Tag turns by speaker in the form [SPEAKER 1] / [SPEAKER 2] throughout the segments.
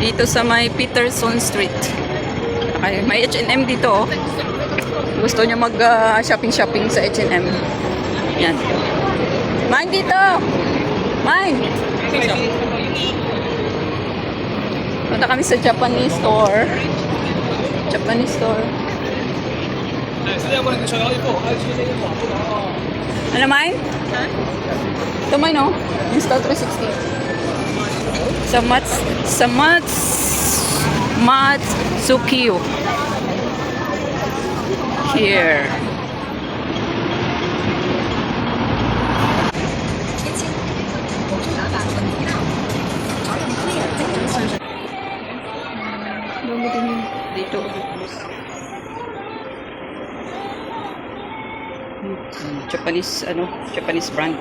[SPEAKER 1] Dito sa may Peterson Street. Okay, may H&M dito oh. Gusto niyo mag shopping sa H&M. Yan. Mine dito. Mine. Punta kami sa Japanese store. Japanese store. Ano mine? Ito mine oh. Install 360. Sa Matsukiyo. Here. Dito. Japanese brand.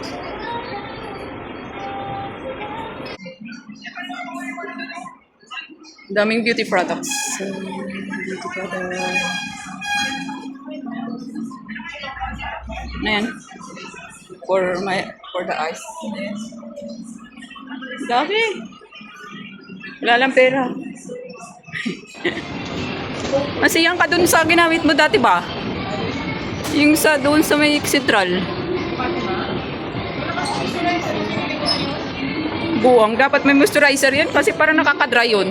[SPEAKER 1] Daming beauty products. Beauty products. Ano yan? For the eyes. Dami. Wala lang pera. Masiyang ka dun sa ginamit mo dati ba? Yung doon sa may Central. Buwang. Dapat may moisturizer yan kasi parang nakakadry yun.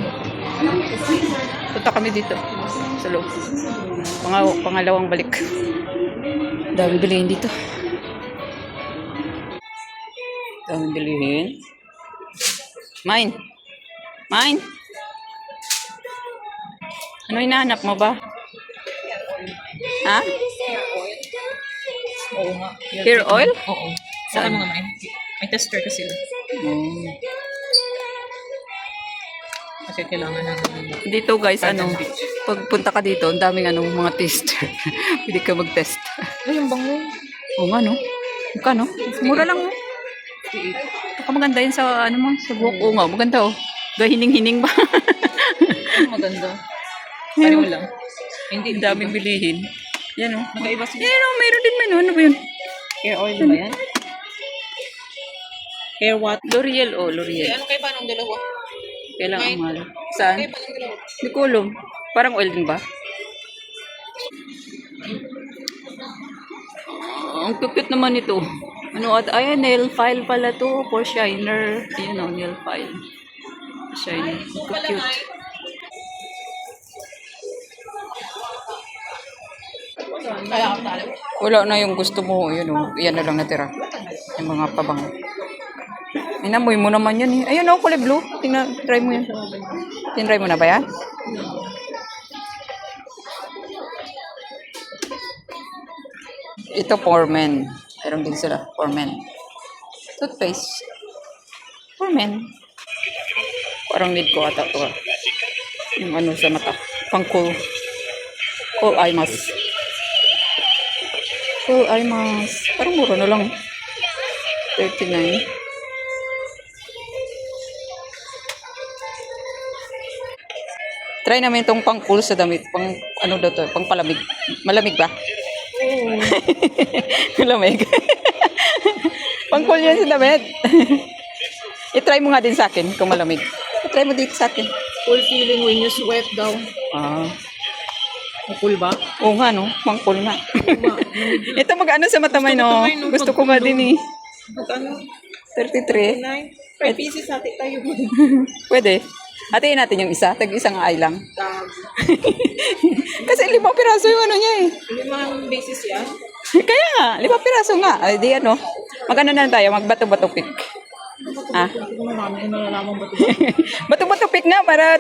[SPEAKER 1] Punta kami dito. Sa loob. Pangalawang balik. Daming bilihin dito. Daming bilihin. Mine. Ano hinahanap mo ba? Ha?
[SPEAKER 2] Oo nga.
[SPEAKER 1] Hair oil?
[SPEAKER 2] Oo.
[SPEAKER 1] Saan?
[SPEAKER 2] Ano naman? May tester ko sila. Kasi kailangan namin.
[SPEAKER 1] Dito guys, pagpunta ka dito, ang daming mga tester. Pwede ka mag-test.
[SPEAKER 2] Ay, yung bango.
[SPEAKER 1] Oo nga, no? Magkano? Mura lang, no? Baka maganda yun sa, sa buhok. Oo nga, maganda, oh. Hining-hining ba?
[SPEAKER 2] Maganda. Pareho lang. Hindi,
[SPEAKER 1] Ang daming bilihin. Yan, oh.
[SPEAKER 2] Magkaiba sila.
[SPEAKER 1] Yan, oh. Mayroon din man, oh. Ano ba yun?
[SPEAKER 2] Hair oil ba yan? Hair what?
[SPEAKER 1] L'Oreal, oh. L'Oreal.
[SPEAKER 2] Ano kayo ba nung dalawa?
[SPEAKER 1] Kailangan mahal. Saan?
[SPEAKER 2] Kayo ba nung dalawa?
[SPEAKER 1] Hindi ko alam. Parang oil din ba? Ang cute naman ito. Ayan, nail file pala to for shiner. Ayan o, nail file. Shiner. Cute. Wala na yung gusto mo. Yun o, yan na lang natira. Yung mga pabango. Inamoy mo naman yun eh. Ayun o, kulay blue. Try mo yan. Tinry mo na ba yan? Ito for men. Meron din sila for men. Toothpaste. For men. Parang need ko ata ito. Yung sa mata. Pang cool. Cool eye mask. Cool eye mask. Parang mura na lang. 39. Try namin itong pang cool sa damit. Pang daw to? Pang palamig. Malamig ba? Malamig. Pang cool yan sa damit. I-try mo nga din sa akin kung malamig. I-try mo dito sa akin.
[SPEAKER 2] Cool feeling when you sweat daw. Cool ba?
[SPEAKER 1] Oo nga, no? Pang cool nga. Ito mag-ano sa matamay, no? Gusto ko nga din eh.
[SPEAKER 2] Ano?
[SPEAKER 1] 33.
[SPEAKER 2] 5 pieces natin tayo.
[SPEAKER 1] Pwede. Hatiin natin yung isa. Tag-isang eye lang. Kasi 5 piraso yung niya eh.
[SPEAKER 2] 5 basis yan?
[SPEAKER 1] Kaya nga, 5 piraso nga. Ay, di Mag-ano na tayo, magbato-bato pick. Bato-bato pick nga para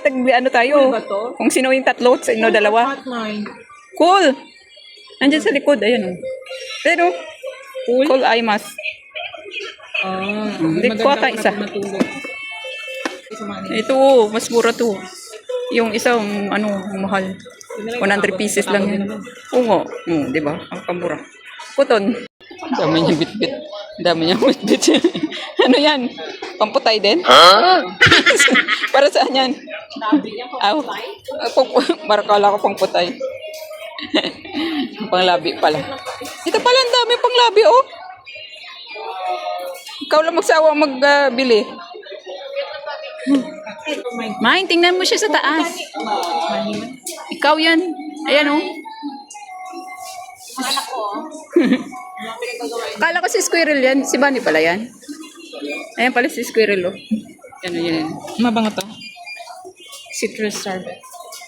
[SPEAKER 1] tayo. Kung sino yung tatlo, sino dalawa. Cool. Nandiyan sa likod, ayan oh. Pero, cool eye mask. Hindi ko ata isa. Ito, mas mura to. Yung isang, mahal. 100 pieces lang yan. Oo, di ba? Ang pamura. Puton. Dami niyang bitbit. Dami niyang bitbit. Ano yan? Pamputay din? Para saan yan? Barakala ko pangputay. Panglabi pala. Ito pala, ang dami panglabi, oh. Ikaw lang magsawa magbili.
[SPEAKER 2] Oh my God.
[SPEAKER 1] Main, tingnan mo siya sa taas.
[SPEAKER 2] Manila.
[SPEAKER 1] Ikaw yan. Ayan oh.
[SPEAKER 2] Anak ko, oh.
[SPEAKER 1] Kala ko si Squirrel yan. Si Bunny pala yan. Ayan pala si Squirrel oh. Ano yan.
[SPEAKER 2] Mabango to. Citrus sorbet.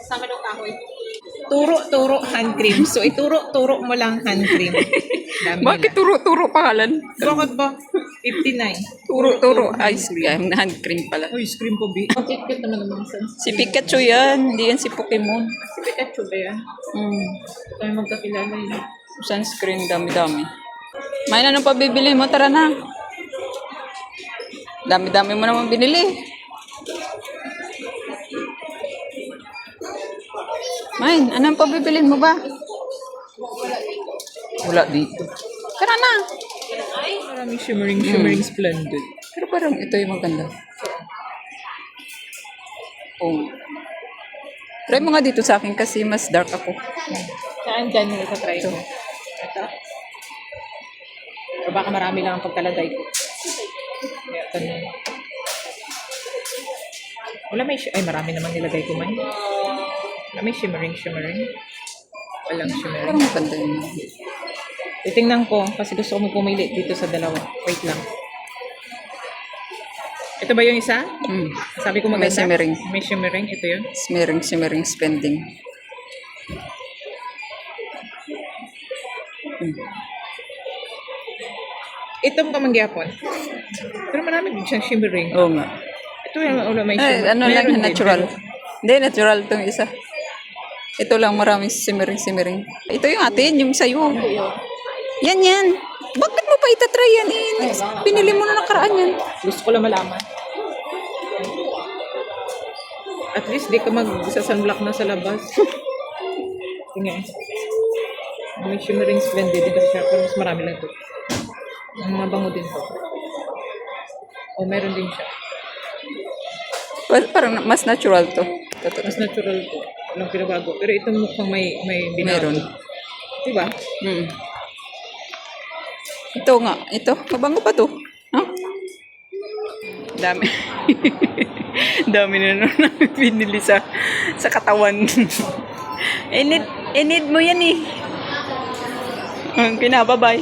[SPEAKER 2] Kasama ng kahoy. Turo hand cream. So, ituro mo lang hand cream. Dami
[SPEAKER 1] Bakit
[SPEAKER 2] nila.
[SPEAKER 1] turo-turo pangalan?
[SPEAKER 2] Bakit ba? 59.
[SPEAKER 1] Turo-turo. Ice cream. Hand cream pala.
[SPEAKER 2] Oh, ice cream po, B. Ang cute naman naman sa
[SPEAKER 1] Si Pikachu yan. Hindi yan si Pokemon.
[SPEAKER 2] Si Pikachu ba yan? Tayo magkakilala yun.
[SPEAKER 1] Sunscreen. Dami-dami. May anong pabibili mo? Tara na. Dami-dami mo naman binili. Main, anong pabibilin mo ba? Wala dito. Tara na.
[SPEAKER 2] Maraming shimmering splendid.
[SPEAKER 1] Pero parang ito yung maganda. Oh. Try mo nga dito sa akin kasi mas dark ako.
[SPEAKER 2] Saan dyan yung itatry ko? Ito. O baka marami lang ang pagkalagay ko. Kaya tanong. Wala may ay marami naman nilagay ko man. Wala may shimmering. Walang shimmering.
[SPEAKER 1] Parang maganda yun.
[SPEAKER 2] Titingnan ko kasi gusto ko pumili dito sa dalawa. Wait lang. Ito ba yung isa? Sabi ko maganda.
[SPEAKER 1] May shimmering.
[SPEAKER 2] May shimmering. Ito yun.
[SPEAKER 1] Shimmering spending.
[SPEAKER 2] Itong kamangyapon. Pero marami din siyang shimmering.
[SPEAKER 1] Oo nga.
[SPEAKER 2] Ito yung wala may
[SPEAKER 1] Ay,
[SPEAKER 2] shimmering.
[SPEAKER 1] ano lang,
[SPEAKER 2] Meron din,
[SPEAKER 1] natural.
[SPEAKER 2] pero-
[SPEAKER 1] Hindi, natural itong isa. Ito lang maraming shimmering. Ito yung atin, yung sa'yo. Yan. Bakit mo pa itatry yan? Pinili mo na nakaraan yan.
[SPEAKER 2] Gusto ko lang malaman. At least di ka mag-sunblock na sa labas. Tingnan. May shimmering splendid dito siya. Pero mas marami lang ito. Ang mabango din to. O meron din siya.
[SPEAKER 1] Parang mas natural to. Totoo.
[SPEAKER 2] Mas natural to. Walang pinabago. Pero ito mukhang may binago.
[SPEAKER 1] Meron.
[SPEAKER 2] Diba?
[SPEAKER 1] Ito nga. Ito. Mabango pa to. Huh? Dami. Dami na naman namin binili sa katawan. I-need mo yan eh. Pinababay.